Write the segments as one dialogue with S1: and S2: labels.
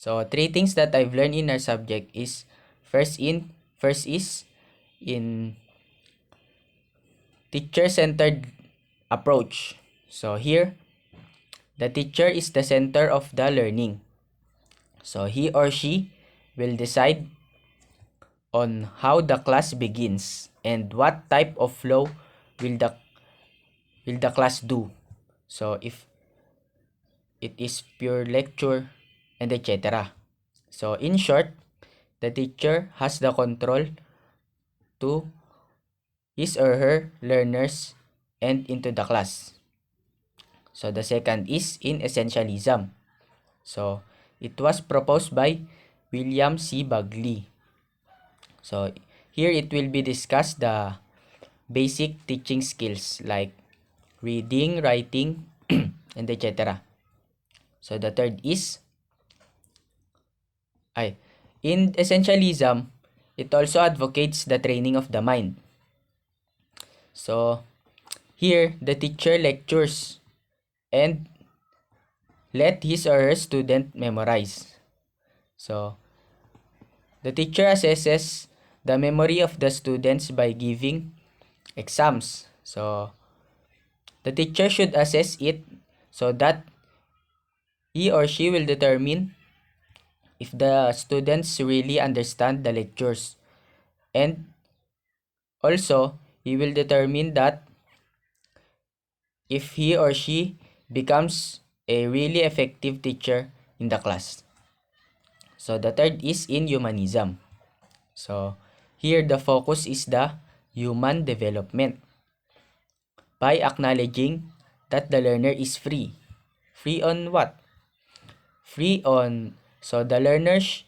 S1: So three things that I've learned in our subject is first is in teacher-centered approach. So here, the teacher is the center of the learning. So he or she will decide on how the class begins and what type of flow will the class do. So if it is pure lecture and etc. So in short, the teacher has the control to his or her learners and into the class. So the second is in essentialism. So it was proposed by William C. Bagley. So here it will be discussed the basic teaching skills like reading, writing, and etc. So the third is in essentialism, it also advocates the training of the mind. So here the teacher lectures and let his or her student memorize. So the teacher assesses the memory of the students by giving exams. So the teacher should assess it so that he or she will determine if the students really understand the lectures, and also he will determine that if he or she becomes a really effective teacher in the class. So the third is in humanism. So here the focus is the human development by acknowledging that the learner is free. Free on what? Free on, so the learners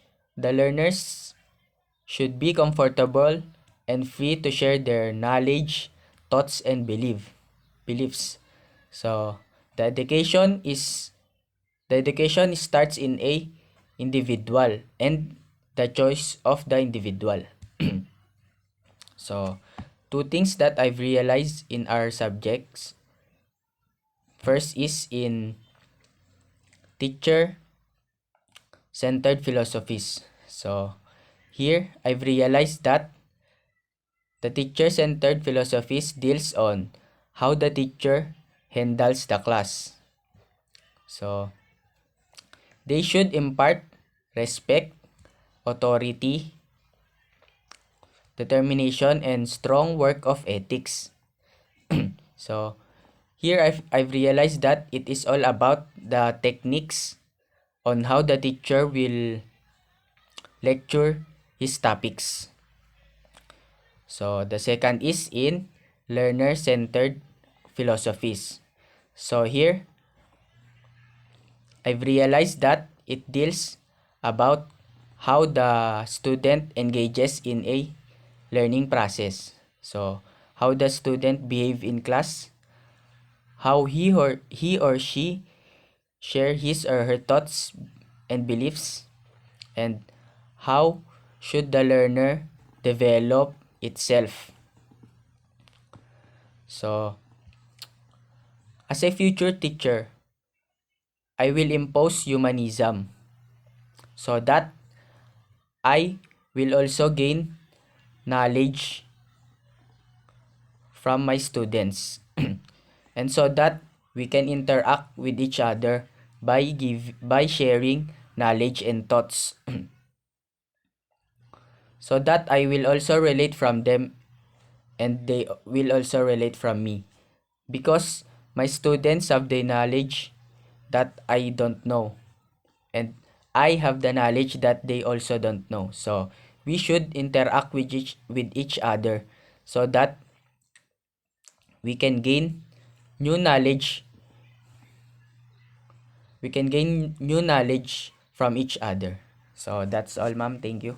S1: should be comfortable and free to share their knowledge, thoughts, and beliefs. So the education starts in a individual and the choice of the individual. So two things that I've realized in our subjects. First is in teacher centered philosophies. So here I've realized that the teacher centered philosophies deals on how the teacher handles the class. So they should impart respect, authority, determination, and strong work of ethics. So here I've realized that it is all about the techniques on how the teacher will lecture his topics. So the second is in learner-centered philosophies. So here I've realized that it deals about how the student engages in a learning process. So how the student behave in class, how he or she share his or her thoughts and beliefs, and how should the learner develop itself. So as a future teacher, I will impose humanism so that I will also gain knowledge from my students and so that we can interact with each other by sharing knowledge and thoughts so that I will also relate from them and they will also relate from me, because my students have the knowledge that I don't know and I have the knowledge that they also don't know. So we should interact with each other so that we can gain new knowledge. We can gain new knowledge from each other. So that's all, ma'am. Thank you.